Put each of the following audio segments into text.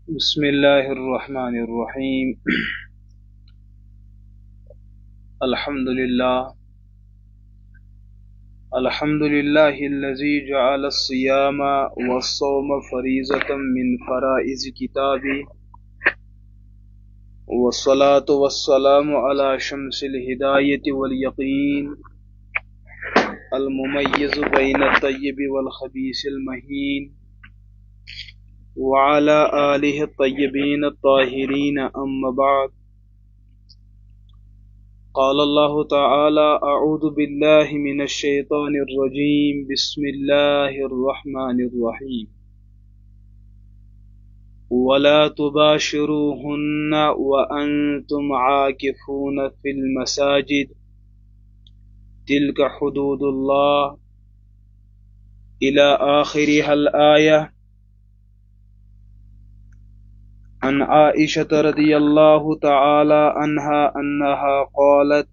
بسم الله الرحمن الرحيم. الحمد لله الذي جعل الصيام والصوم فريضة من فرائض كتابه، والصلاة والسلام على شمس الهداية واليقين المميز بين الطيب والخبيث المهين، وعلى آله الطيبين الطاهرين. أما بعد، قال الله تعالى: أعوذ بالله من الشيطان الرجيم. بسم الله الرحمن الرحيم. ولا تباشروهن وأنتم عاكفون في المساجد، تلك حدود الله، إلى آخرها الآية. عن عائشة رضي الله تعالى عنها أنها قالت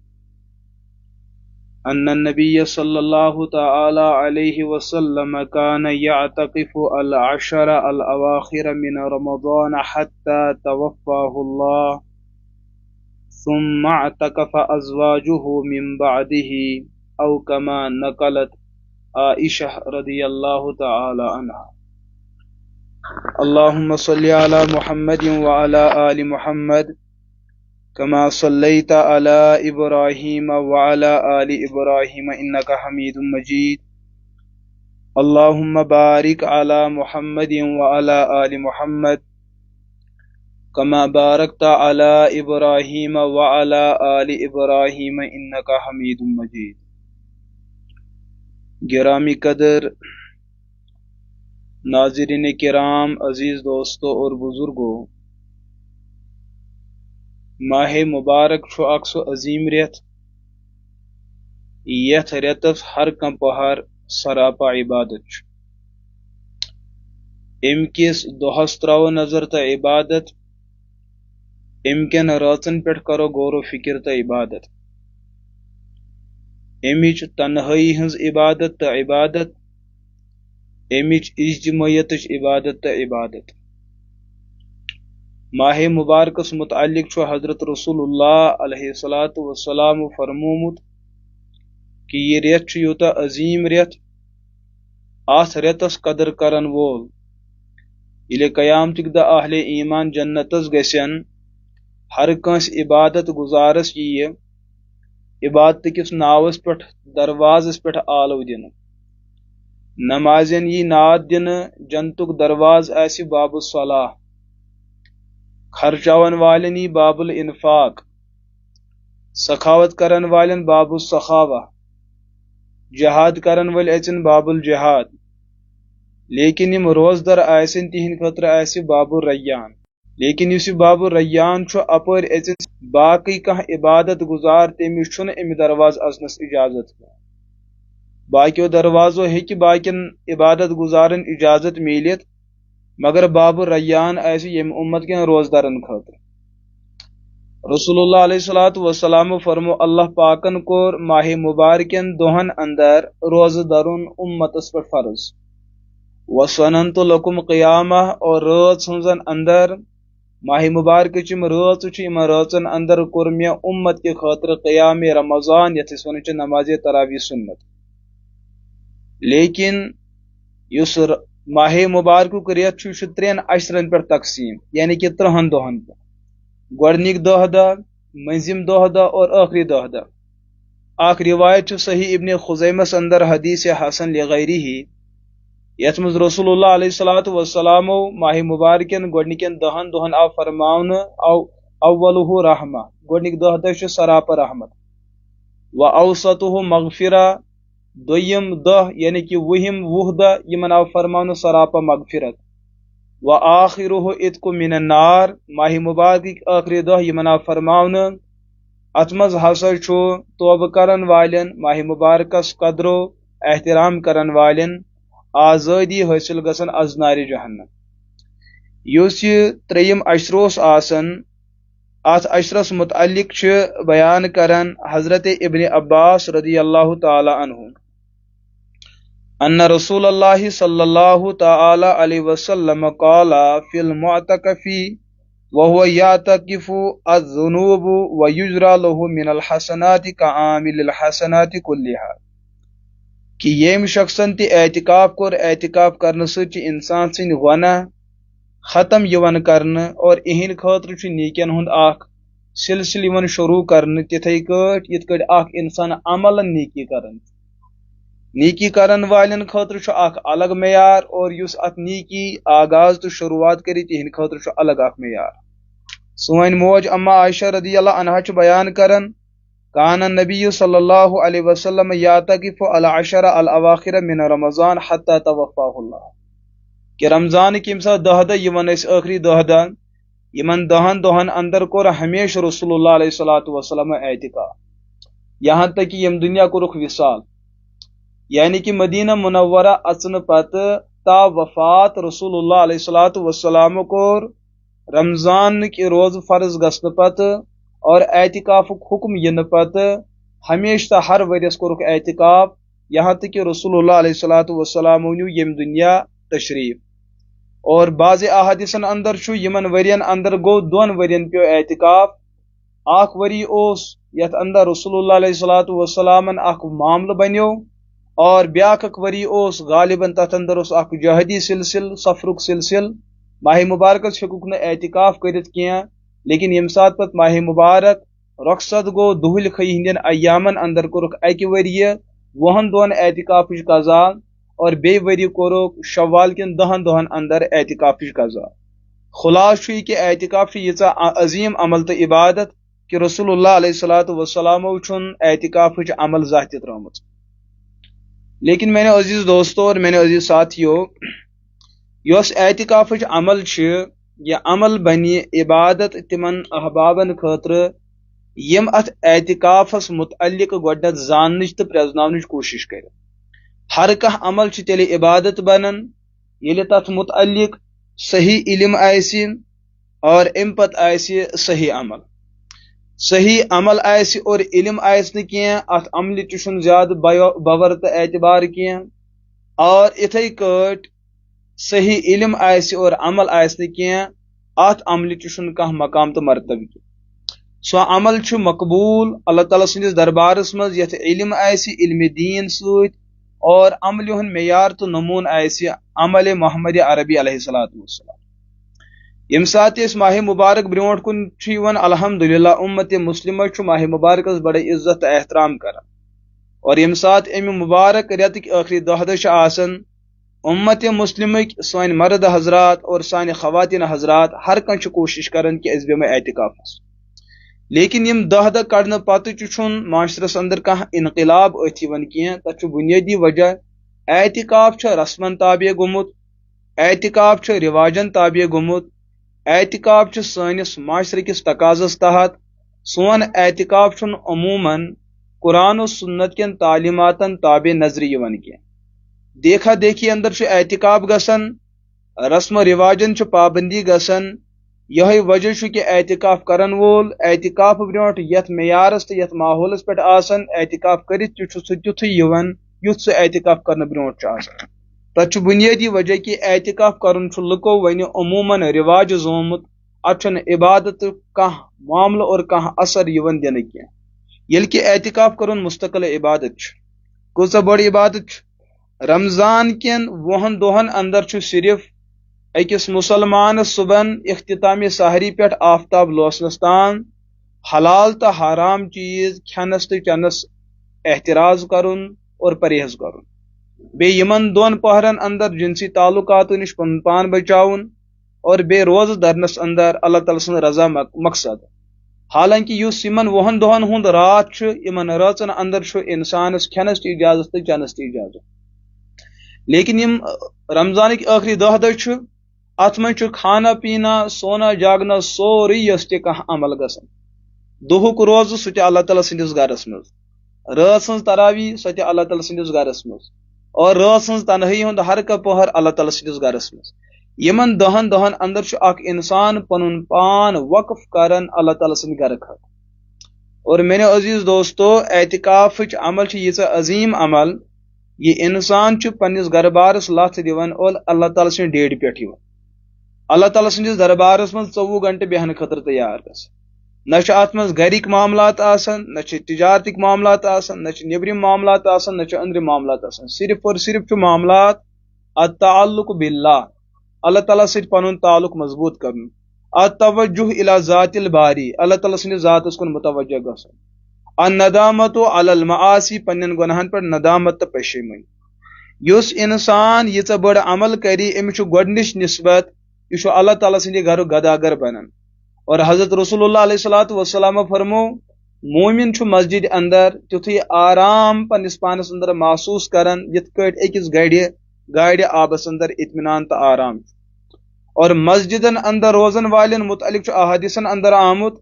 أن النبي صلى الله تعالى عليه وسلم كان يعتكف العشر الأواخر من رمضان حتى توفاه الله، ثم اعتكف أزواجه من بعده، أو كما نقلت عائشة رضي الله تعالى عنها. اللهم صل على محمد وعلى آل محمد كما صليت على إبراهيم وعلى آل إبراهيم إنك حميد مجيد. اللهم بارك على محمد وعلى آل محمد كما باركت على إبراهيم وعلى آل إبراهيم إنك حميد مجيد. گرامی قدر ناظرین کرام، عزیز دوستو اور بزرگو، ماہ مبارک چھو اکسو عظیم ریت. یت ریتس ہر کم پہر سراپا عبادت چھو. ام کس دہس تراو نظر تا عبادت، ام کن راتن پیٹھ کرو غور و فکر تا عبادت. امچ تنہائی ہنز عبادت تا عبادت، امچ اجتماعیت عبادت تا عبادت. ماہ مبارکس متعلق چھو حضرت رسول اللہ علیہ الصلوۃ والسلام فرمومت کہ یہ ریت چھو یوتا عظیم ریت، آس ریتس قدر کرن وول یلے قیامتک دا اہل ایمان جنتس گسین ہر کنس عبادت گزارس یہ عبادت کس ناوس پٹھ دروازس پٹھ آلو دن. نمازین یہ ناد دن جنتک درواز ایسی باب الصلاح، خرچاون والن یہ باب الانفاق، سخاوت کرن والن باب السخاوہ، جہاد کرن ول اچن باب الجہاد. لیکن یم روزدر آسن تہند خطر ایسی باب الریان. لیکن اس باب الریان چھو اپر اچن باقی کہ عبادت گزار تیمی چھن ام درواز ازنس اجازت. باقیو دروازو ہیکی باقین عبادت گزارن اجازت میلیت، مگر باب الریان ایسی یم امت کے روزدارن خاطر. رسول اللہ علیہ الصلوۃ والسلام فرمو اللہ پاکن کور ماہ مبارکن دوہن اندر روز درون امتس پر فرض. وسننت لکم قیامہ، اور رات سنزن اندر ماہ مبارک چم رات چم راتن اندر کور میں امت کے خاطر قیام رمضان یتھ ون نماز تراویح سنت. لیکن اس ماہ مبارک ریت ترین اشرن پر تقسیم، یعنی کہ 3 دہن پر. گۄڈنیک دہ دہ، منزم دہ دہ اور آخری دہ دہ. اخ روایت صحیح ابن خزیمس اندر حدیث حسن لغیرہ یت مز رسول اللہ علیہ الصلوۃ والسلام ماہ مبارکن گۄڈنکین 10 دہن آو فرماون اولہ رحمہ، گۄڈنیک دہ دہ سراپا رحمت، و اوسطہ مغفرہ، دویم دہ یعنی کہ 20 دہ یمن آو فرماون سراپا مغفرت، و آخرہ اتق من النار، ماہ مبارک آخری دہ یمن آو فرماون ات مز ہسا چھو توبہ کرن والن، ماہ مبارکس قدر و احترام کرن والن آزادی حاصل گژھن از نار جہنم. یس یہ 3یم اشروس آسن ات اشرس متعلق بیان کرن حضرت ابن عباس رضی اللہ تعالی عنہ ان رسول اللہ صلی اللہ تعالی علیہ وسلم قال فی المعتکف وهو يعتكف الذنوب ويجرى له من الحسنات كعامل الحسنات كلها کہ یم شخصن تی اعتکاف کور اعتکاف کرنے ست انسان سن گناہ ختم یوان کرنے اور اہن خاطر نیکین ہند اخ سلسل یوان شروع کرنے تتھے کٹ یت کٹ اخ انسان عمل نیکی کرن والن خاطر اخ الگ معیار اور یس ات نیکی آغاز تو شروعات کری تہن خاطر الگ اخ معیار سوین موج اما عائشہ رضی اللہ عنہا بیان کرن کان النبی صلی اللہ علیہ وسلم یعتکف العشر الاواخر من رمضان حتی توفاہ اللہ کہ رمضان کی امسا 10 دہ یمن اس آخری 10 دہ یمن 10 دہن اندر کور ہمیشہ رسول اللہ علیہ الصلوۃ والسلام اعتکاف یہاں تک کہ یم دنیا کو رخ وصال یعنی کہ مدینہ منورہ اچن پت تا وفات رسول اللہ علیہ الصلوۃ والسلام کو رمضان کی روز فرض گسن پت اور اعتکاف حکم ین پت ہمیشہ ہر ورس کورک اعتکاف یہاں تک کہ رسول اللہ علیہ الصلوۃ والسلام یم دنیا تشریف اور بعض احادیثن اندر یمن ورین اندر گو 2 ورین پیو اعتکاف اخ وری اوس یت اندر رسول اللہ علیہ الصلوۃ والسلام اخ معاملہ بنیو اور بیاکھ وری اوس غالباً تتھ اندر اس اخ جہدی سلسل سفرک سلسل ماہ مبارکس ہیکوک نہ اعتکاف کرت کیا لیکن یم سات پت ماہ مبارک رخصت گو دہل خی ہندین ایامن اندر کورک اکہ وریہ 2 دہن اعتکافچ قضا اور بی وری کورک شوال کن 10 دہن اندر اعتکافچ قضا خلاص یہ کہ اعتکاف یژا عظیم عمل تو عبادت کہ رسول اللہ علیہ الصلوۃ والسلام چھن اعتکافچ عمل ذات ترامت لیکن میں نے عزیز دوستو اور میں نے عزیز ساتھیو یس اعتکافچ عمل یہ عمل بنی عبادت تمن احبابن خاطر یم ات اعتکافس متعلق گوڈنیت زاننچ تو پرزناونچ کوشش کر ہر کھانا عمل تیلے عبادت بنان ییلے تت متعلق صحیح علم آسی اور ام پت آسی صحیح عمل آسی اور علم آس نی ات عمل چھ زیادہ باور تو اعتبار کی اور اتھے کٹ صحیح علم آسی اور عمل آس نی ات عمل چھ کھانا مقام تو مرتبہ کی سو عمل چھ مقبول اللہ تعالیٰ سندس دربارس مز یت علم آسی علم دین ست اور عمل ہن معیار تو نمون آسی عمل محمد عربی علیہ الصلوۃ والسلام یم سات اس ماہ مبارک برونٹ کن الحمدللہ امت مسلمہ ماہ مبارکس بڑے عزت احترام کران اور یم سات ام مبارک ریتک آخری 10 دہ آسن امت مسلمک سان مرد حضرات اور سان خواتین حضرات ہر کن کوشش کران کہ اس بیمہ اعتکافس لیکن یم 10 دہ کڑنے پتہ چھن معاشرس اندر کھانا انقلاب اتھی ون کی تر بنیادی وجہ اعتکاف رسمن تابع گومت اعتکاف رواجن تابع گومت اعتکاف سانس معاشرہ کس تقاضس تحت سون اعتکاف عموماً قرآن و سنت کن تعلیماتن تابع نظر یوان کی دیکھا دیکھی اندر اعتکاف گسن رسم و رواجن پابندی گسن یہ وجہ کہ اعتکاف کرن وول اعتکاف برونٹ یت معیارس تو یت ماحولس پہ آسن اعتکاف کرت سہ تیتھے یوان یت سہ اعتکاف کرنے برونٹ آسان تت بنیادی وجہ کہ اعتکاف کرن لکو ون عموماً رواج زومت ات عبادت کھانا معاملہ اور کھانا اثر یوان دن کی یل کہ اعتکاف کرن مستقل عبادت کچھ بڑ عبادت رمضان کن 20 دہن اندر صرف اکس مسلمان صبح اختتام سحری پہ آفتاب لوسنس تان حلال تو حرام چیز کھنس تو چنس احتراز کرن اور پرہیز کرن بے یمن 2 پہرن اندر جنسی تعلقات نش پن پان بچاؤن اور بے روز درنس اندر اللہ تعالی سن رضا مقصد حالانکہ اس یمن 20 دہن ہند رات یمن راتن اندر انسانس کھنس تی اجازت تو چنس تی اجازت لیکن یم رمضان کی آخری 10 دہ ات من کھانا پینا سونا جاگنا سوری یس تہ عمل گسن دہک روز سہ اللہ تعالیٰ سندس گرس مز رات سن تراوی سہ اللہ تعالیٰ سندس گرس مز اور رات سن تنہائی ہند ہر کا پہر اللہ تعالیٰ سندس گرس مز یمن دہن دہن اندر چھ اک انسان پنن پان وقف کرن اللہ تعالیٰ سند گھر خاطر. اور میرے عزیز دوستو اعتکاف عمل چھ یہ عظیم عمل یہ انسان چھ پنس گھر بارس لت دان اور اللہ تعالیٰ سن ڈیڑ پہ اللہ تعالیٰ سندس دربارس من 24 گھنٹہ بہن خاطر تیار گھس. نہ ات من گرک معاملات آسان نہ تجارتک معاملات آسان نہ نیبرم معاملات آسان نہ اندرم معاملات آسان. صرف اور صرف چھ معاملات التعلق باللہ اللہ تعالیٰ ست پن تعلق مضبوط کرن. التوجہ الی ذات الباری اللہ تعالیٰ سندس ذاتس کن متوجہ گھن. الندامت علی المعاصی پنن گناہن پر ندامت تو پشیمانی. اس انسان یہ بڑ عمل کری امس گۄڈنِچ نسبت یہ اللہ تعالیٰ سندِ گھر گداگر بنان. اور حضرت رسول اللہ علیہ الصلوۃ والسلام فرمو مومن چھ مسجد اندر تیتھے آرام پنس پانس اندر محسوس کران یت کٹ اکس گاڑِ آبس اندر اطمینان تو آرام. اور مسجدن اندر روزن والن متعلق احادیثن اندر آمت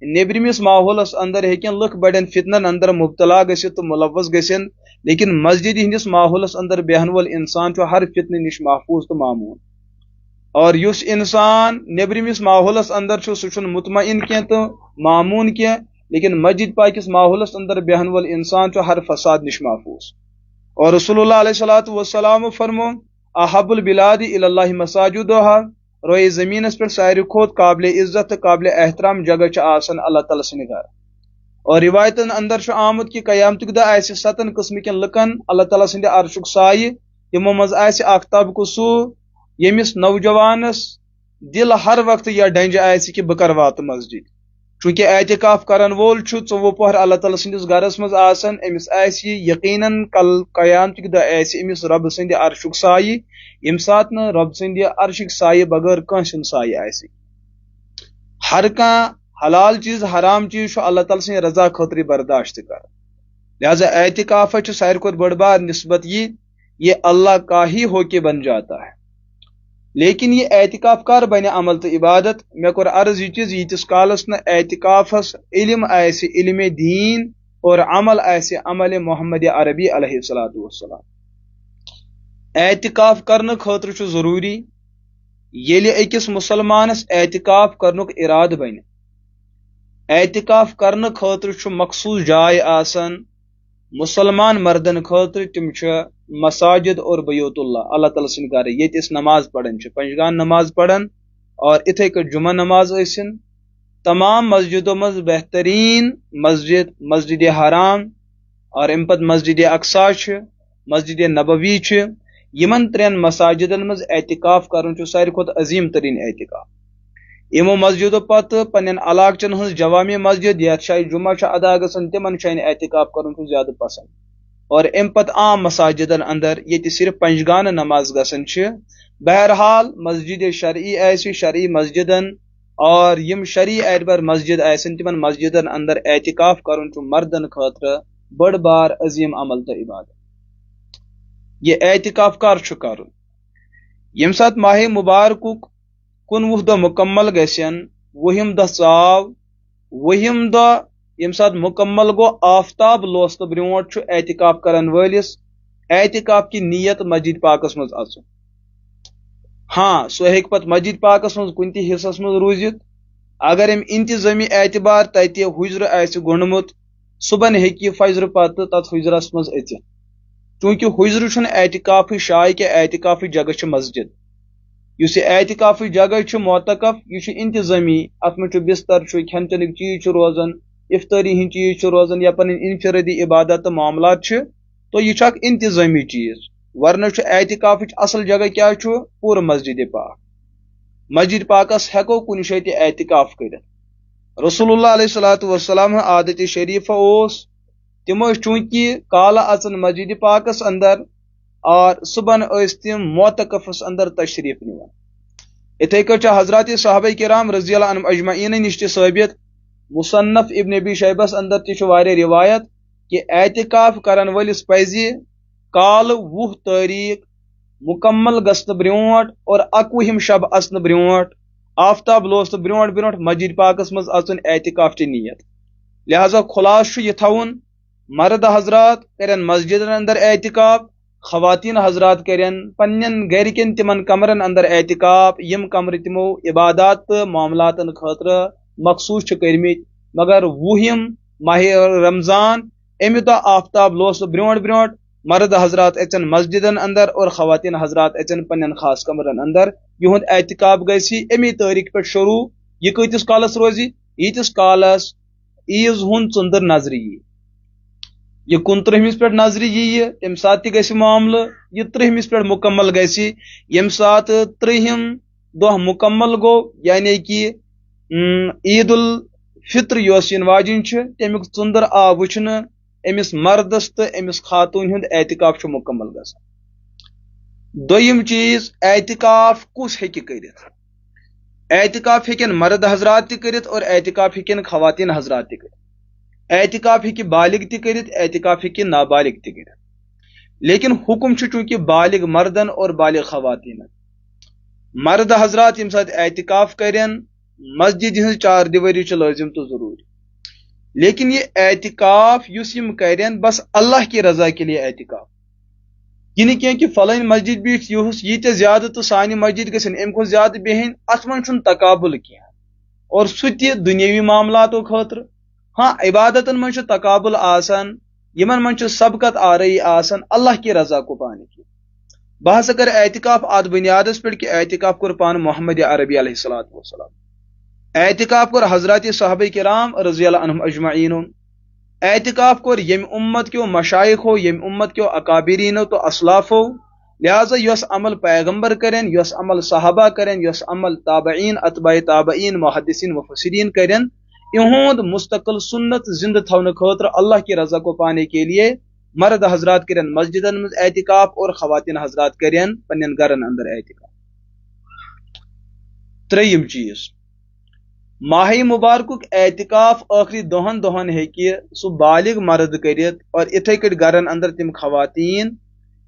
نیبرمس ماحولس اندر ہیکن لکھ بڑین فتنن اندر مبتلا گھت تو ملوث گھن لیکن مسجد ہندس ماحولس اندر بیہن وول انسان ہر فتنہ نش محفوظ تو معمون. اور اس انسان نیبرمس ماحولس اندر سہ مطمئن کی تو معمون کی لیکن مسجد پاکس ماحولس اندر بیہن وول انسان ہر فساد نش محفوظ. اور رسول اللہ علیہ الصلوۃ والسلام فرمو احب البلاد الی اللہ مساجدها روئے زمینس پر ساروی کھوت قابل عزت قابل احترام جگہ آسان اللہ تعالیٰ سند گھر. اور روایتن اندر آمد کہ قیامتک دہ آس 7 قسم کن لکن اللہ تعالیٰ سند عرشک سائے تمو مز آس اکھ طبقہ سہ یمس نوجوانس دل ہر وقت یا ڈنج آس کہ بہ کر وات مسجد. چونکہ اعتکاف کرن وول 24 پہر اللہ تعالیٰ سندس گھرس مز آسان امس آس یقیناً کل قیامتک دہ آس امس رب سند عرشک سائے یم سات نا رب سند عرشک سائے بغیر کنس سائے آس. ہر کان حلال چیز حرام چیز اللہ تعالیٰ سند رضا خاطر برداشت کر. لہذا اعتکاف ساروی کھت بڑ بار نسبت یہ اللہ کا ہی ہو کے بن جاتا ہے. لیکن یہ اعتکاف کر بنے عمل تو عبادت. میں کور عرض یہ چیز یتس کالس نہ اعتکافس علم آس علم دین اور عمل آس عمل محمد عربی علیہ الصلوۃ والسلام. اعتکاف کرنے خاطر چھ ضروری ییلہِ أکِس مسلمانس اعتکاف کرنُک اراد بنہِ. اعتکاف کرنے خاطر چھ مخصوص جائے آسان مسلمان مردن خاطر تم مساجد اور بیوت اللہ اللہ تعالیٰ سن گھر یت اس نماز پڑھن 5 نماز پڑھن. اور اتھے کٹ جمعہ نماز ٲسِن. تمام مسجدوں مز بہترین مسجد مسجد حرام اور ام پت مسجد اقصا مسجد نبوی یمن 3 مساجدن مز اعتکاف کرن ساروی کھت عظیم ترین اعتکاف. یمو مسجدوں پتہ پنن علاقچن ہز جوامع مسجد یتھ جائے جمعہ ادا گژھن تمن جائن اعتکاف کرن زیادہ پسند. اور ام پتہ عام مساجدن اندر یہ صرف 5 نماز گژھن. بہرحال مسجد شرعی آسہِ شرعی مسجدن اور یم شرعی اعتبار مسجد آسن تمن مسجدن اندر اعتکاف کرن مردن خاطر بڑ بار عظیم عمل تو عبادت. یہ اعتکاف کر کرن یم سات ماہ مبارکک 19 دہ مکمل گھن 20 دہ ژاو 20 دہ یم سات مکمل گو آفتاب لوست برونٹ اعتکاف کرن ولس اعتکاف کی نیت مسجد پاکس مز اژن. ہاں سہ ہیک پت مسجد پاکس مز کن تہ حصس مز روزت. اگر ام انتظامی اعتبار تتہ حجر آسہ گنڈمت صبح ہیکہ فجر پتہ تت حجرس مز اژتھ. چونکہ حجر چھ اعتکاف شائع کہ اعتکاف جگہ چھ مسجد. اس اعتکاف جگہ معتکف یہ انتظامی ات من بستر کھین چنک چیز روزان افطاری ہند چیز روزان یا پن انفرادی عبادت معاملات تو یہ اخ انتظامی چیز. ورنہ اعتکاف اصل جگہ کیا پور مسجد پاک. مسجد پاکس ہیکو کن جائے اعتکاف کرت. رسول اللہ علیہ الصلوۃ والسلام عادت شریفہ اوس تم چونکہ کالہ اچن مسجد پاکس اندر اور صبح تم معتکفس اندر تشریف نوان. اتھے کٹ حضرات صحابہ کرام رضی اللہ عنہم اجمعین نش ثابت. مصنف ابن ابی شیبس اندر تہ روایت کہ اعتکاف کرن ولس پزی کال 20 تاریخ مکمل گژھنہٕ برونٹ اور 21 شب اژنہٕ برونٹ آفتاب لوست برونٹ مسجد پاکس مز اژن اعتکاف چہ نیت. لہذا خلاص یہ تھون مرد حضرات کرن مسجدن اندر اعتکاف خواتین حضرات کرن پنن گرکن تمن کمرن اندر اعتکاف یم کمر تمو عبادات تو معاملات خاطر مخصوص کرمت مگر وہم ماہ رمضان امہ دہ آفتاب لوس برونٹ برونٹ مرد حضرات اچن مسجدن اندر اور خواتین حضرات اچن پنن خاص کمرن اندر یہند اعتکاف گسی امی تاریخ پہ شروع یہ کتس کالس روزی یتس کالس عیز ہند ژندر نظر یہ 29 پہ نظر تم سات تہ گژھِ معاملہ یہ 30 پہ مکمل گژھِ یم سات 30 دہ مکمل گو یعنی کہ عید الفطر یوس ین واجن تمیک ژندر آو وچھن امس مردس تو امس خاتون ہند اعتکاف مکمل گژھان دویم چیز اعتکاف کس ہیکہ کرت اعتکاف ہیکن مرد حضرات تہ کرت اور اعتکاف ہیکن خواتین حضرات تہ کرت اعتکاف ہیکہ بالغ تہ کرت اعتکاف ہیکہ نابالغ تہ کرت لیکن حکم چونکہ بالغ مردن اور بالغ خواتین مرد حضرات یم سات اعتکاف کرن مسجد ہز 4 دیواری لازم تو ضروری لیکن یہ اعتکاف یس یم کرن بس اللہ کی رضا کے لیے اعتکاف یہ نہیں کہ فلانی مسجد بیٹھ یہ زیادہ تو سانہ مسجد گھن ام کھت زیادہ بہن ات من تقابل کی اور سہ تہ دنیاوی معاملاتوں خاطر ہاں عبادتن من تقابل آسان یمن من سبقت آرائی آسان اللہ کی رضا کو پانے کی بحث اگر اعتکاف ات بنیادس پہ کہ اعتکاف کور پان محمد عربی علیہ السلام اعتکاف کور حضرات صحابہ کرام رضی اللہ عنہم اجمعین اعتکاف کور یم امت کیو مشائخ ہو یم امت کیو اکابرین تو اسلاف ہو لہذا یس عمل پیغمبر کرن یس عمل صحابہ کرن یس عمل تابعین اتباع تابعین محدثین مفسرین کرن یہود مستقل سنت زندہ تھونے خاطر اللہ کی رضا کو پانے کے لیے مرد حضرات کرن مسجدن میں اعتکاف اور خواتین حضرات کرن پنن گرن اندر اعتکاف تریم چیز ماہ مبارک اعتکاف آخری دہن ہیکہ سہ بالغ مرد کرت اور اتھے کٹ گرن اندر تم خواتین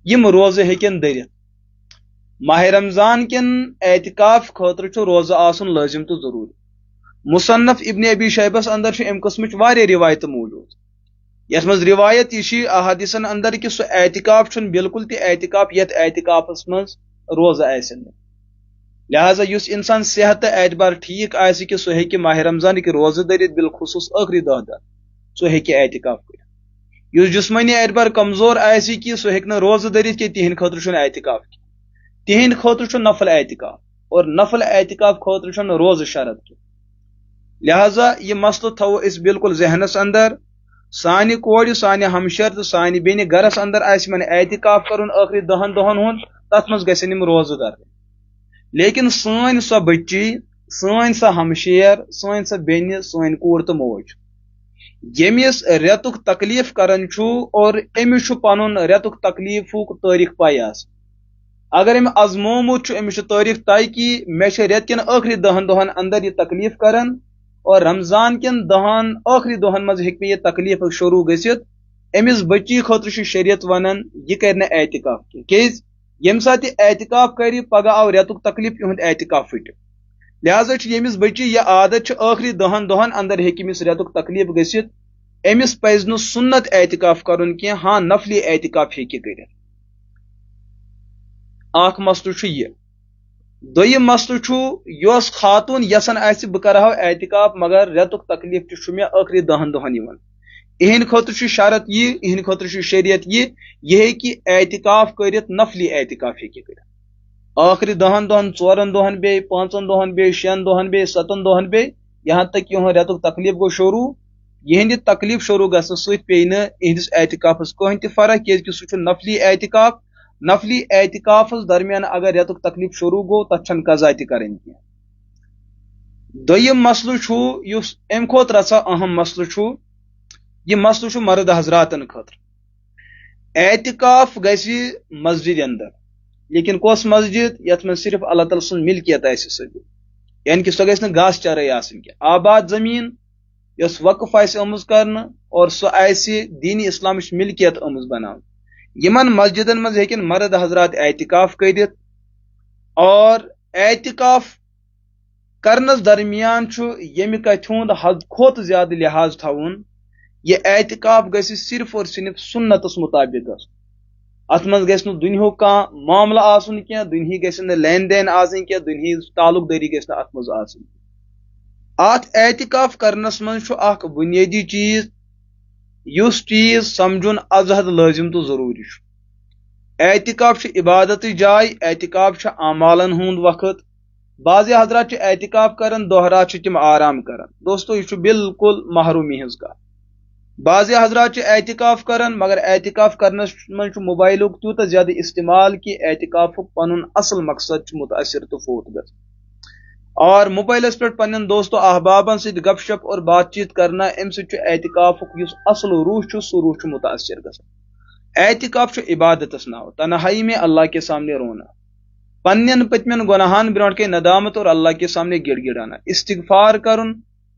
یم روزہ ہیکن درت ماہ رمضان کن اعتکاف خاطر روزہ آسن لازم تو ضروری مصنف ابن ابی شیبس اندر ام قسمچ واریاہ روایت موجود یس مز روایت یہ احادیثن اندر کہ سہ اعتکاف بالکل تہ اعتکاف یت اعتکافس مز روزہ آسن لہذا اس انسان صحت اعتبار ٹھیک آسہ کہ سہ ہیکہ ماہ رمضان کے روزہ درت بالخصوص آخری دہ سہ ہیکہ اعتکاف کرت اس جسمانی اعتبار کمزور آسہ کہ سہ ہیکہ روزہ درت کہ تہند خاطر اعتکاف کی تہند خاطر نفل اعتکاف اور نفل اعتکاف خاطر روزہ شرط کی لہذا یہ مسئلہ تھو اس بالکل ذہنس اندر سانہ کور سانہ ہمشر تو سانہ بین گرس اندر من اعتکاف کرن آخری دہن ہند تت مز گھن یم روزہ در لیکن سن سو بچی سن سو ہمشیر سن سو بین سن کور تو موج یمس ریتک تکلیف کران اور امس پن ریتک تکلیف تاریخ پائی اگر ام ازمومت امس تاریخ طے کہ مے ریت کن آخری دہن اندر یہ تکلیف کران اور رمضان کن دہن آخری دہن مز ہیکہ یہ تکلیف شروع گھت امس بچی خاطر شریعت ونان یہ کرنا اعتکاف کیز یم سات اعتکاف کر پگہ آو ریتک تکلیف یہند اعتکاف پھٹ لہذا یمس بچی یہ عادت آخری دہن اندر ہیکہ امس ریتک تکلیف گھت امس پز نہ سنت اعتکاف کرن کی ہاں نفلی اعتکاف ہیکہ کر اخ مسئلہ یہ دویم مسئلہ یس خاتون یسن آسہ بہ کرہو اعتکاف مگر ریتک تکلیف تہ مے آخری دہن اہند خاطر شرط یہ اہند خاطر شریعت یہ کہ اعتکاف کرت نفلی اعتکاف ہیکہ کرت آخری دہن 4 دہن بے 5 دہن بے 6 دہن بے 7 دہن بے یہاں تک یہ ریتک تکلیف گو شروع یہند تکلیف شروع گھن ست پی نہندس اعتکافس کہیں تہ فرق کی سہ نفلی اعتکاف نفلی اعتکافس درمیان اگر ریتک تکلیف شروع گو تت قضا تہ کریں کی دویم مسئلہ اس ام کھوت رژا اہم مسئلہ یہ مسئلہ مرد حضراتن خاطر اعتکاف گھس مسجد اندر لیکن کس مسجد یت میں صرف اللہ تعالی سن ملکیت آسہ ثبوت یعنی کہ سہ گھس نہ گاس چرائی آسن کی آباد زمین یس وقف آسہ آمٕژ کرنہ اور سہ آسہ دین اسلامچ ملکیت آمٕژ بناونہٕ یمن مسجدن مز ہیکن مرد حضرات اعتکاف کرت اور اعتکاف کرنس درمیان یم کتھ ہند حد کھوت زیادہ لحاظ تھون یہ اعتکاف گھس صرف اور صرف سنتس مطابق ات مز گژھِ نہٕ دُنیہُک کانٛہہ معاملہٕ آسُن کینٛہہ دُنہی گژھِ نہٕ لین دین آسٕنۍ کینٛہہ دُنہِچ تعلق دٲری گژھِ نہٕ اتھ منٛز آسٕنۍ اتھ اعتکاف کرنس منٛز چھُ اکھ بُنیٲدی چیٖز یُس چیٖز سمجھُن از حد لٲزم تہٕ ضروٗری چھُ اعتکاف چھُ عبادتٕچ جاے اعتکاف چھُ اعمالن ہُنٛد وقت بعض حضرات چھِ اعتکاف کران دۄہ رات چھِ تِم آرام کران دوستو یہِ چھُ بالکل محرومی ہٕنٛز کتھ بعض حضرات چھِ اعتکاف کران مگر اعتکاف کرنس منٛز چھُ موبایلُک تیوٗتاہ زیادٕ استعمال کہ اعتکافُک پنُن اصل مقصد چھُ متاثر تہٕ فوت گژھان اور موبائلس پہ پنن دوستو احبابن سۭتۍ گپ شپ اور بات چیت کرنا امہ سۭتۍ چھُ اعتکافُک یُس اصل روح چھُ سُہ روح چھُ متاثر گژھان اعتکاف چھُ عبادتس ناو تنہائی میں اللہ کے سامنے رونا پنن پتمن گناہن برونٹ کے ندامت اور اللہ کے سامنے گڑ گڑانا استغفار کرن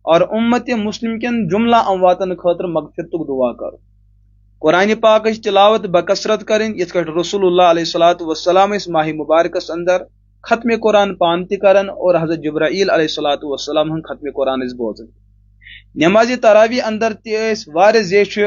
اور امت مسلم کن جملہ امواتن خاطر مغفرتک دعا کرن قرآن پاکچ تلاوت بکثرت کرن یتھ کٹ رسول اللہ علیہ الصلوۃ والسلام اس ماہ مبارکس اندر ختم قرآن پان تہ کرن اور حضرت جبرائیل علیہ الصلوۃ والسلام ہن ختم قرآن بوزن نماز تراویح اندر تہ واریاہ زیچھ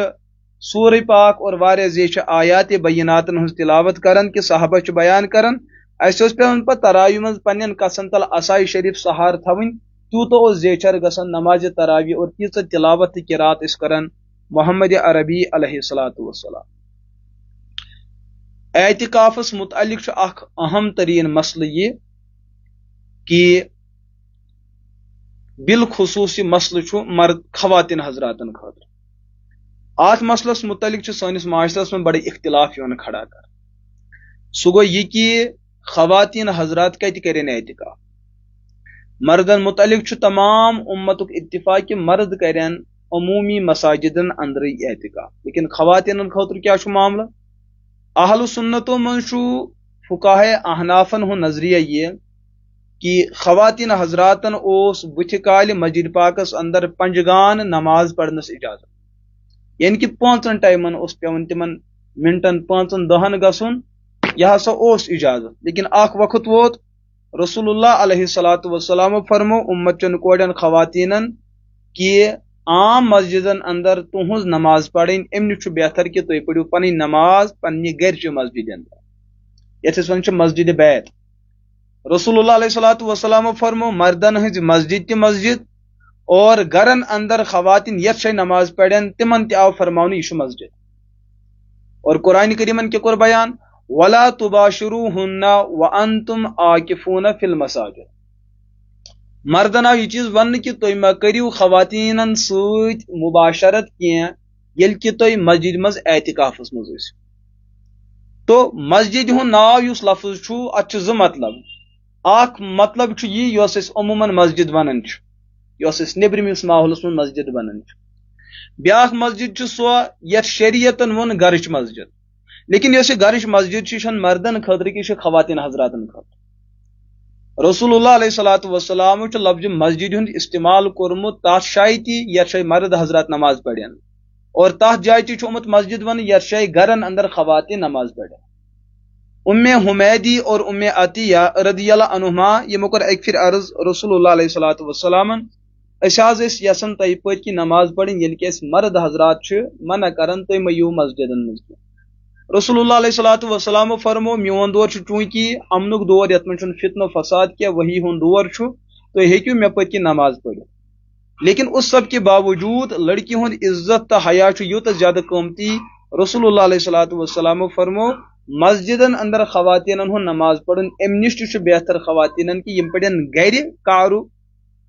سورہ پاک اور واریاہ زیچھ آیات بیناتن ہن تلاوت کرن کہ صحابہ چھ بیان کرن اس پیون پہ تراویح من پنن کسن تل عصائی شریف سہار تھوین تیوتہ اس زیچر گژھن نماز تراویح اور تیژ تلاوت تہ قرات اس کرن محمد عربی علیہ الصلوۃ والسلام اعتکافس متعلق چھ اخ اہم ترین مسئلہ یہ کہ بالخصوص یہ مسئلہ چھ مرد خواتین حضراتن خاطر ات مسئلس متعلق چھ سانس معاشرس میں بڑے اختلاف یون کھڑا کر سہ گو یہ کہ خواتین حضرات کت کرن اعتکاف مردن متعلق چھ تمام امتک اتفاق کہ مرد کرن عمومی مساجدن اندر اعتکاف لیکن خواتین خاطر کیا چھ معاملہ اہل سنتوں من فقاہ احنافن ہن نظریہ یہ کہ خواتین حضراتن اس بتھ کال مسجد پاکس اندر پنجگان نماز پڑھنس اجازت یعنی کہ 5 ٹائمن اس پیون تمن منٹن 5-10 گسن یہ ہسا اس اجازت لیکن اخ وقت ووت رسول اللہ علیہ الصلوۃ والسلام فرمو امت چن کوڑن خواتینن کہ عام مسجدن اندر تہذ نماز پڑھن امن چھ بہتر کہ تھی پڑھو پن نماز پنہ گرچہ مسجد اندر یتھ ون مسجد بیت رسول اللہ علیہ الصلوۃ والسلام فرمو مردن ہز مسجد تہ مسجد اور گرن اندر خواتین یت شے نماز پڑھن تمن تہ آو فرماؤن یہ مسجد اور قرآن کریمن کے کور بیان ولا تباشروہن وانتم عاکفون فی المساجد مردن آو یہ چیز ون کہ تھی ما کریو خواتین ست مباشرت کی یل کہ تھی مسجد مز اعتکافس مز تو مسجد ہند ناو اس لفظ چھو ات چھ زٕ مطلب اخ مطلب چھ یہ یس اس عموماً مسجد ونان چھ یس اس نیبرمس ماحولس من مسجد ونان چھ بیاکھ مسجد چھ سو یت شریعتن ون گرچ مسجد لیکن یس گرچ مسجد چھ مردن خاطر کی خواتین حضراتن خاطر رسول اللہ علیہ الصلوۃ والسلام چھ لفظ مسجد ہند استعمال کورمت تات جائے تی یت جائے مرد حضرات نماز پڑھن اور تات جائے تی چھومت مسجد ون یت جائے گرن اندر خواتین نماز پڑھن ام حمیدی اور ام عطیہ رضی اللہ عنہما یہ کور ایک پھر عرض رسول اللہ علیہ الصلوۃ والسلام اس یسن تہ پت کی نماز پڑھن یل کہ مرد حضرات چھ منع کرن تھی میو مسجدن مز رسول اللہ علیہ الصلوۃ والسلام فرمو میون دور چونکہ امنک دور یت من فتن و فساد کیا وہی ہند دور تھی ہیکو مے پت کی نماز پڑھت لیکن اس سب کے باوجود لڑکی ہند عزت تو حیا یوت زیادہ قیمتی رسول اللہ علیہ الصلوۃ والسلام فرمو مسجدن اندر خواتین ہند نماز پڑھن ام نش بہتر خواتین کہ یم پڑھن گر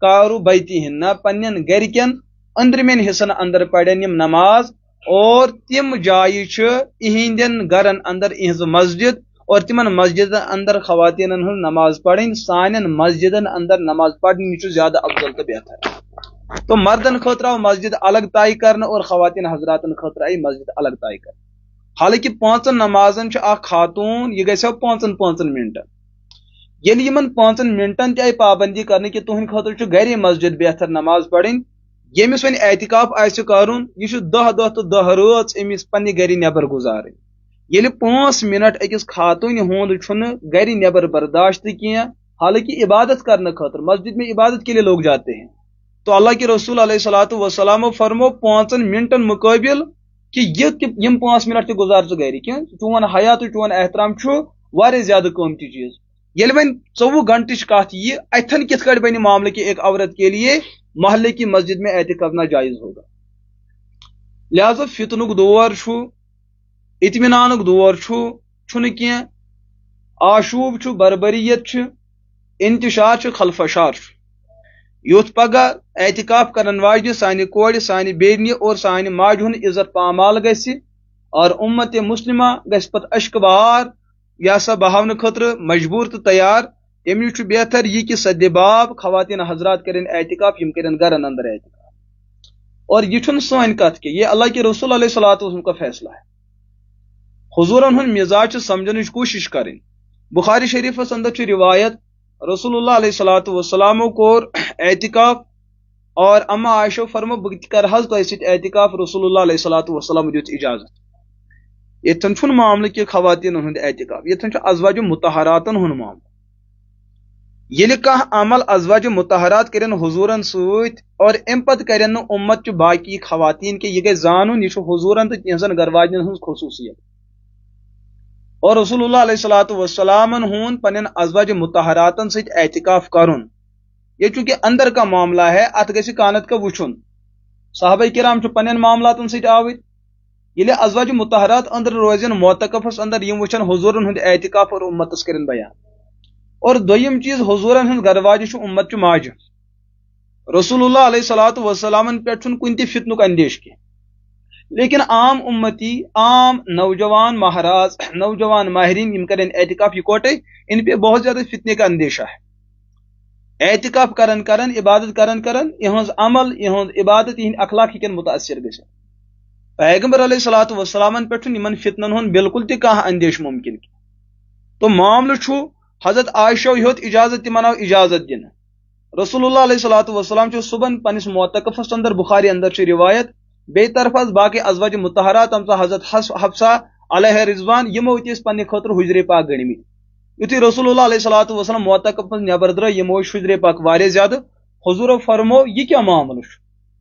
کارو بیتی ہن نہ پنن گرکن اندرمین حصن اندر پڑھن یم نماز اور تم جائیں اہندین گرن اندر اہز مسجد اور تمن مسجد اندر خواتین ہند نماز پڑھن سان مسجدن اندر نماز پڑھن یہ زیادہ افضل تو بہتر تو مردن خاطر آو مسجد الگ طے کرنا اور خواتین حضراتن خاطر آئی مسجد الگ طے کر حالانکہ 5 نمازن اخ خاتون یہ گھو 5 منٹن یل یمن 5 منٹن تہ آئی پابندی کرنے کہ تہند خاطر گھر مسجد بہتر نماز پڑھن یمس ون اعتکاف آسہ کرن یہ 10 دہ تو 10 رٲژ امس پنہ گھر نبر گزارن یل 5 منٹ اکس خاتون ہند گھر نبر برداشت کی حالانکہ عبادت کرنے خاطر مسجد میں عبادت کے لیے لوگ جاتے ہیں تو اللہ کے رسول علیہ الصلوۃ والسلام فرمو 5 منٹن مقابل کہ یم 5 منٹ تہ گزار ژٕ گھر کیوں چون حیا تو چون احترام واریاہ زیادہ قیمتی چیز یل ون 24 گھنٹہ کت یہ اتھن کت کٹ بنی معاملہ کہ ایک عورت کے لیے محلے کی مسجد میں اعتکاف کرنا جائز ہوگا لہذا فتنک دور اطمینانک دور کی آشوب بربریت انتشار خلفشار یوت پگہ اعتکاف کرن واجنہ سانہ کور سانہ بیڑنہ اور سانہ ماجہ ہند عزت پامال گژھِ اور امت مسلمہ گژھِ پتہ اشک بہار یہ سا بہاونہ خاطر مجبور تو تیار تمہ نش بہتر یہ کہ سد باب خواتین حضرات کرن اعتکاف یم کرن گرن اندر اعتکاف اور یہ چھن سوین کت کہ یہ اللہ کے رسول علیہ الصلوۃ والسلام کا فیصلہ ہے حضورن ہند مزاج سمجھنچ کوشش کریں بخاری شریفس اندر روایت رسول اللہ علیہ الصلوۃ والسلام کور اعتکاف اور اما عائشہ فرمو بہ کر حض تہ ست اعتکاف رسول اللہ علیہ الصلوۃ والسلام دیت اجازت یتن چھن معاملہ کہ خواتین ہند اعتکاف یتن چھ ازواج مطہراتن ہند معاملہ یل کانٛہہ عمل ازواج مطہرات کرن حضورن ست اور ام پتہ کرن نہ امت چ باقی خواتین کے یہ گژھِ زانن یہ حضورن تو تہذن گھر واجن ہند خصوصیت اور رسول اللہ علیہ الصلوۃ والسلام ہند پنن ازواج مطہراتن ست اعتکاف کرن یہ چونکہ اندر کا معاملہ ہے ات گژھِ کانت کا وچھن صحابہ کرام چھ پنن معاملاتن ست آوت یل ازواج مطہرات اندر روزن معتکفس اندر یم وچھن حضورن ہند اعتکاف اور امتس کرن بیان اور دویم چیز حضورن ہند گھر واجہ چھ امت چھ ماجہ رسول اللہ علیہ الصلوۃ والسلام پہ چھن کن تہ فتنک اندیش کی لیکن عام امتی عام نوجوان مہراز نوجوان ماہرین یم کرن اعتکاف یکوٹے ان پہ بہت زیادہ فتنے کا اندیشہ ہے اعتکاف کرن عبادت کرن یہز عمل یہز عبادت یہ اخلاق ہکن متاثر گژھِ پیغمبر علیہ الصلوۃ والسلام پہ یمن فتنن ہند بالکل تہ کانٛہہ اندیش ممکن کی تو معاملہ چھُ حضرت عائشہ یوت اجازت تمن آو اجازت دن رسول اللہ علیہ الصلوۃ والسلام چھ صبح پنس معتکفس اندر بخاری اندر چھ روایت بے طرف باقی ازواج مطہرات حضرت حفصہ علیہ رضوان یمو تس پنہ خاطر حجر پاک گنمت یتھے رسول اللہ علیہ الصلوۃ والسلام معتکف نبر درا یمو حجر پاک واریاہ زیادہ حضور فرمو یہ کیا معاملہ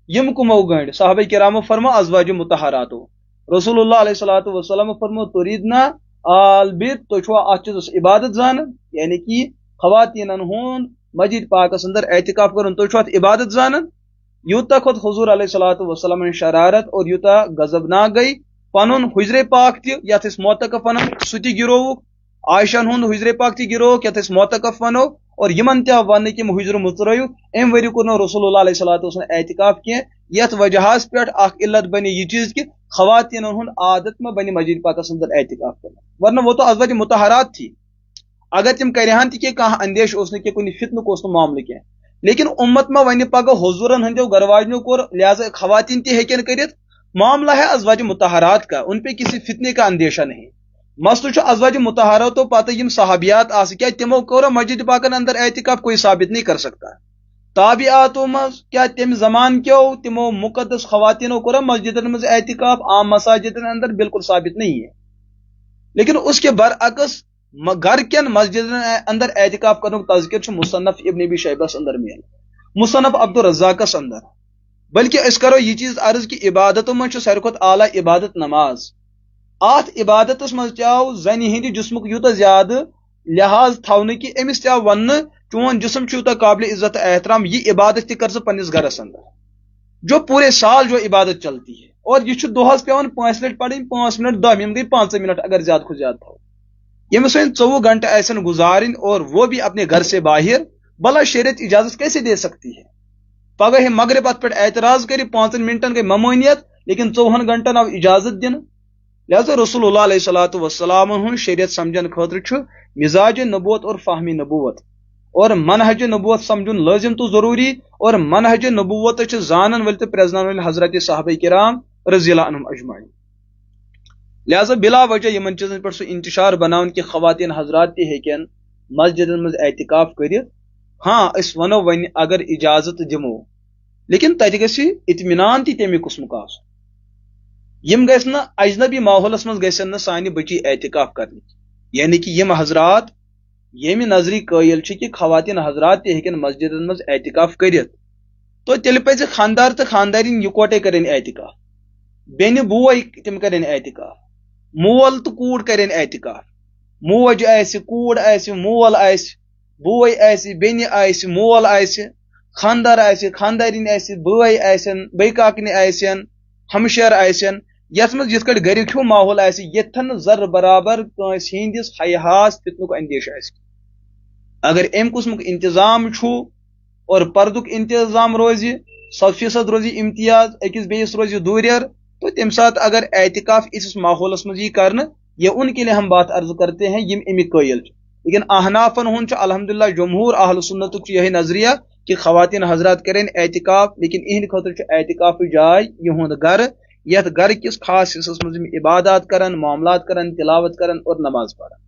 یم کمو گنڈ صحابہ کرامو فرمو ازواج مطہراتو رسول اللہ علیہ الصلوۃ والسلام فرمو تریدنا البت تو چھو ات چیز عبادت زان یعنی کہ خواتینن ہند مسجد پاکس اندر اعتکاف کرن تو چھو ات عبادت زانن یوتا خود حضور علیہ الصلوۃ والسلام شرارت اور یوتا غضبناک گئی پنن حجر پاک تہ یت اس معتکف ونن سہ تہ گروک عائشہ ہند حجر پاک تہ گروک یت اس معتکف ونو اور یمن تہ ون کہ حجر مترو ام وری کور رسول اللہ علیہ الصلوۃ والسلام اعتکاف کی یت وجہ پہ اخ علت بنی یہ چیز کہ خواتین ہند عادت میں بنی مسجد پاکس اندر اعتکاف کرنا ورنہ وہ تو ازواج مطہرات تھی اگر تم کرہن تہ کہ کانٛہہ اندیش اوس نہ کہ کُنہِ فتنُک اوس نہٕ معاملہ کینٛہہ لیکن امت میں ون پگہ حضورن ہندو گھر واجنوں کو لہذا خواتین تہ ہیکن کرت معاملہ ہے ازواج مطہرات کا ان پہ کسی فتنے کا اندیشہ نہیں مسئلہ ازواج مطہرات تو پتہ یم صحابیات کیا تمو کور مسجد پاکن اندر اعتکاف کوئی ثابت نہیں کر سکتا تابعاتو مز کیا تم زمان کیو تمو مقدس خواتینوں کور مسجدن مز اعتکاف عام مساجدن اندر بالکل ثابت نہیں ہے لیکن اس کے برعکس گھر کن مسجد اندر اعتکاف کرنے تذکر مصنف ابن ابی شیبس اندر مل مصنف عبد الرزاقس اندر بلکہ اس کرو یہ چیز عرض کہ عبادت من ساروی کھت اعلیٰ عبادت نماز ات عبادت مز آو زن ہند جسمک یوتہ زیادہ لحاظ تھونے کہ امس تہ ون چون جسم یوتہ قابل عزت احترام یہ عبادت تہ کر پنس گھرس اندر جو پورے سال جو عبادت چلتی ہے اور یہ دہس پیون 5 لٹ پڑھیں 5 منٹ 10 منٹ گئی 5 منٹ اگر زیادہ کھت زیادہ تھو یمس 24 گھنٹے ایسن گزارن اور وہ بھی اپنے گھر سے باہر بلا شریعت اجازت کیسے دے سکتی ہے پگہ مغرب ات پہ اعتراض کر 5 منٹن گئی ممانیت لیکن 24 گھنٹن آو اجازت دن لہذا رسول اللہ علیہ الصلوۃ والسلام ہن شریعت سمجھن خاطر مزاج نبوت اور فہمی نبوت اور منہج نبوت سمجھن لازم تو ضروری اور منہج نبوت زانن ول تو پرزنان ول حضرت صحابہ کرام رضی اللہ عنہم اجمعین لہذا بلا وجہ یمن چیزن پر سو انتشار بناون کہ خواتین حضرات تہ ہیکن مسجدن مز اعتکاف کرت ہاں اس ونو ون اگر اجازت دمو لیکن تتہ گژھِ اطمینان تہ تمی قسمک آسُن یم گژھِ نہ اجنبی ماحولس مز گژھن نہ سانہِ بچی اعتکاف کرنی یعنی کہ یم حضرات یمہ نظری قائل چھ کہ خواتین حضرات تہ ہیکن مسجدن مز اعتکاف کرت تو تیل پزِ خاندار تو خاندارین یکوٹے کرن اعتکاف بین بوے تم کرن اعتکاف، مول تو کوڑ کرن اعتکاف، موج آسہِ کوڑ آسہِ مول آسہِ بوے آسہِ بینہِ آسہِ مول آسہِ خاندار آسہِ خاندارین آسہِ بٲے آسن بیکاکنہِ آسن ہمشیر آسن یتھ منٛز یِتھ کٲٹھۍ گرِک ہیوٗ ماحول آسہِ ییٚتھن نہٕ ذرٕ برابر کٲنٛسہِ ہٕنٛدِس حیاہس فِتنُک اندیش آسہِ، اگر امہِ قٕسمُک انتظام چھُ اور پردُک انتظام روزِ 100% روزِ امتیاز أکِس بیٚیِس روزِ دوٗریر تو تمہِ ساتہٕ اگر اعتکاف اس ماحولس منٛز یی کرنہٕ یہ ان کے لیے ہم بات عرض کرتے ہیں یم امیک قائل لیکن احنافن ہن الحمدللہ جمہور اہل سنت یہ نظریہ کہ خواتین حضرات کریں اعتکاف، لیکن اہند خاطر اعتکاف جائے یہند گھر یتھ گھر کس خاص حصس مز عبادات کرن معاملات کرن تلاوت کرن اور نماز پڑھن۔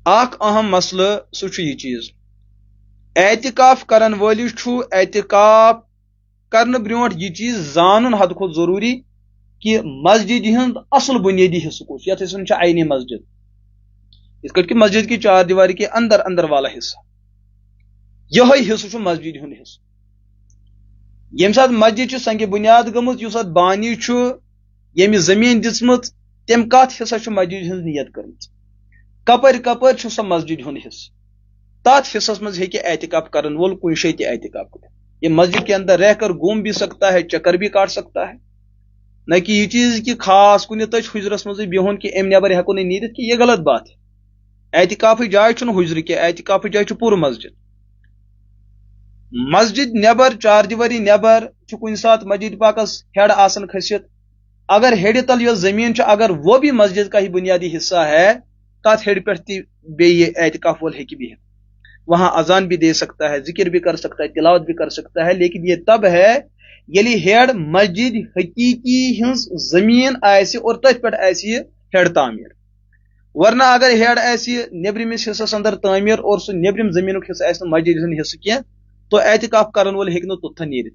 اخ اہم مسئلہ سہ یہ چیز اعتکاف کرن وٲلِس چھُ اعتکاف کرن برونٹھ یہ چیز زانن حد کھۄتہٕ ضروری کہ مسجد ہند اصل بنیادی حصہ کس یتھ حصہ عینی مسجد، اس کہ مسجد کی چار دیواری کے اندر اندر والا حصہ یہ حصہ مسجد ہند حصہ یم سات مسجد سنگ بنیاد گمت اس بانی یم زمین دژمت تم کت حصہ مسجد ہز نیت کرمت کپر کپر سہ مسجد ہند حصہ تات حصس مز ہیکہ اعتکاف کرن وول کن شے تہ اعتکاف کر یہ مسجد کے اندر رہ کر گھوم بھی سکتا ہے چکر بھی کاٹ سکتا ہے، نہ کہ یہ چیز کہ خاص کن تج حجرس مز بہن کہ ام نبر ہیکو نہیں نیرت کہ یہ غلط بات ہے۔ اعتکاف جائے چھ حجر کی اعتکاف جائے چھ پور مسجد، مسجد نبر چار دیواری نبر کن سات مسجد پاکس ہیڈ آسن کھسیت اگر ہیڈ تل یہ زمین اگر وہ بھی مسجد کا ہی بنیادی حصہ ہے تات ہیڈ پہ یہ اعتکاف وول ہیکی بھی ہے، وہاں اذان بھی دے سکتا ہے ذکر بھی کر سکتا ہے تلاوت بھی کر سکتا ہے، لیکن یہ تب ہے یلی ہیڈ مسجد حقیقی ہنز زمین آسی اور تت پہ آسی ہیڈ تعمیر، ورنہ اگر ہیڈ آسی نیبرمس حصص اندر تعمیر اور سہ نیبرم زمین حصہ آس مسجد ہند حصہ کی تو اعتکاف کرن وول ہیکہ توتھن نیرت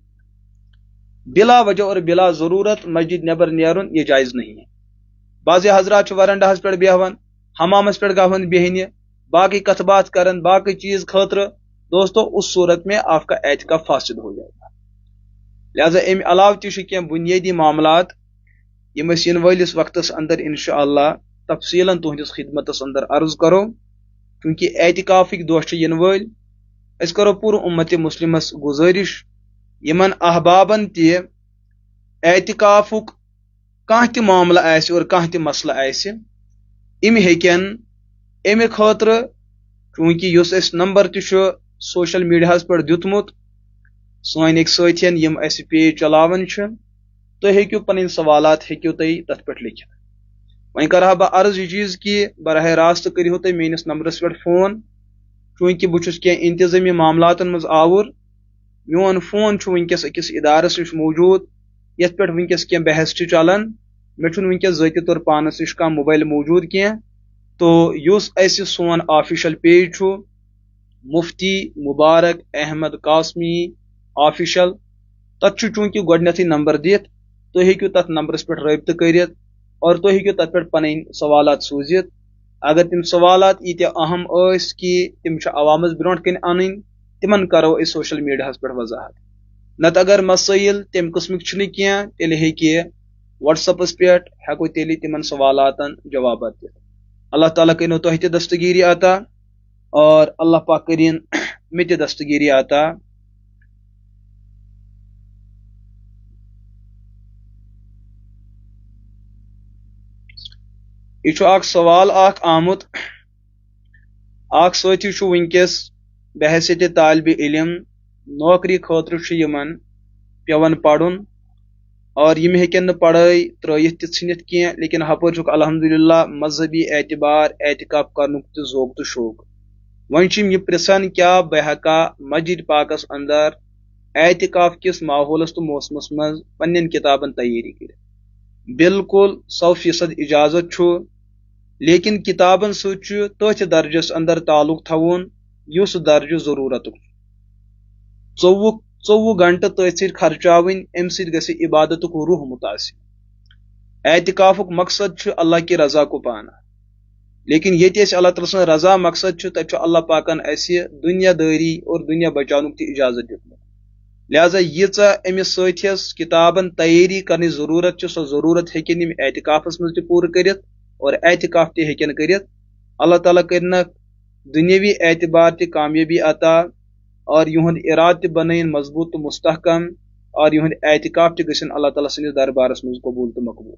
بلا وجہ اور بلا ضرورت مسجد نیبر نیرن یہ جائز نہیں ہے۔ بعض حضرات ورنڈہس پہ بیہوان حمامس پہ گہون بہنہ باقی کت بات کرن باقی چیز خاطر دوستو اس صورت میں آپ کا اعتکاف فاسد ہو جائے گا، لہذا ام علاوہ تہ بنیادی معاملات یم ین ولس وقتس اندر انشاءاللہ تفصیلا تہندس خدمتس اندر عرض کرو، کیونکہ اعتکافک دہ ین ول اس کرو پور امت مسلمس گزارش یمن احبابن تہ اعتکافک کانٛہہ تہ معاملہ آسہ اور کانٛہہ تہ مسئلہ آسہ ام ہیکن امہ خاطر چونکہ اس اس نمبر تہ سوشل میڈیاہس پہ دیتمت سن ایک ساتھین یم اس پیج چلاون تو ہیکو پن سوالات ہیکو تھی تت پہ لکھت، وہیں کرہا بہ عرض یہ چیز کہ براہ راست کرو تھی میس نمبرس پہ فون، چونکہ بہت کی انتظامی معاملات مز آور میون فون ونکس اکس ادارس نش موجود یت پہ ونکس کی بحث چلان مے ونکس ذاتی طور پانس نش کھانا موبائل موجود کی تو اس اس سون آفیشل پیج مفتی مبارک احمد قاسمی آفیشل تت چونکہ گۄڈنیتھٕے نمبر دِتھ تُہۍ ہیٚکِو تتھ نمبرس پہ رٲبطہٕ کٔرِتھ اور تُہۍ ہیٚکِو تتھ پہ پنٕنۍ سوالات سوٗزِتھ اگر تم سوالات ییٖتیٛاہ اہم ٲسۍ کہ تم چھِ عوامس برونٛٹھ کَنۍ اَنٕنۍ تمن کرو أسۍ سوشل میڈیاہس پہ وضاحت، نتہٕ اگر مسائل تمہِ قٕسمٕکۍ چھِنہٕ کینٛہہ تیٚلہِ ہیٚکہِ واٹس ایپس پہ ہیٚکو تیٚلہِ تمن سوالاتن جوابات دِتھ۔ اللہ تعالیٰ کٔرِنو تۄہہِ تہِ دستگیری عطا اور اللہ پاک کٔرِن مےٚ تہِ دستگیری عطا۔ یہ چھُ اکھ سوال اکھ آمُت اکھ سٲتھی چھُ ونکس بحثیت طالب علم نوکری خٲطرٕ چھُ یمن پیوان پرُن اور یم ہیٚکن نہٕ پڑھٲے ترٲیِتھ تہِ ژھٕنِتھ کینٛہہ لیکن ہپٲرۍ چھُکھ الحمدللہ مذہبی اعتبار اعتکاف کرنُک تہِ ذوق تہٕ شوق، وۄنۍ چھِ یِم یہِ پرژھان کیٛاہ بہٕ ہیٚکا مسجد پاکس اندر اعتکاف کس ماحولس تہٕ موسمس منٛز پننٮ۪ن کتابن تیٲری کٔرِتھ؟ بالکل 100% اجازت چھُ، لیکن کتابن سۭتۍ چھُ تٔتھۍ درجس اندر تعلق تھاوُن یُس درجہ ضروٗرتُک چھُ، 24 گھنٹہٕ تٔتھۍ سۭتۍ خرچاوٕنۍ امہِ سۭتۍ گژھِ عبادتُک روح متاثر۔ اعتکافُک مقصد چھُ اللہ کی رضا کو پانا، لیکن ییٚتہِ أسۍ اللہ تعالیٰ سٕنٛز رضا مقصد چھُ تتہِ چھُ اللہ پاکن اسہِ دُنیا دٲری اور دُنیا بچاونُک تہِ اجازت دیُتمُت۔ لہذا ییژہ امس ستھس کتابن تیاری کرنے ضرورت سو ضرورت ہیکن یم اعتکافس مز تہ پور کرت اور اعتکاف تہ ہیکن کرت اللہ تعالیٰ کرنک دنیاوی اعتبار تہ کامیابی عطا اور یہند اراد تہ بنائن مضبوط تو مستحکم اور یہند اعتکاف تہ گژھن اللہ تعالیٰ سندس دربارس مز قبول تو مقبول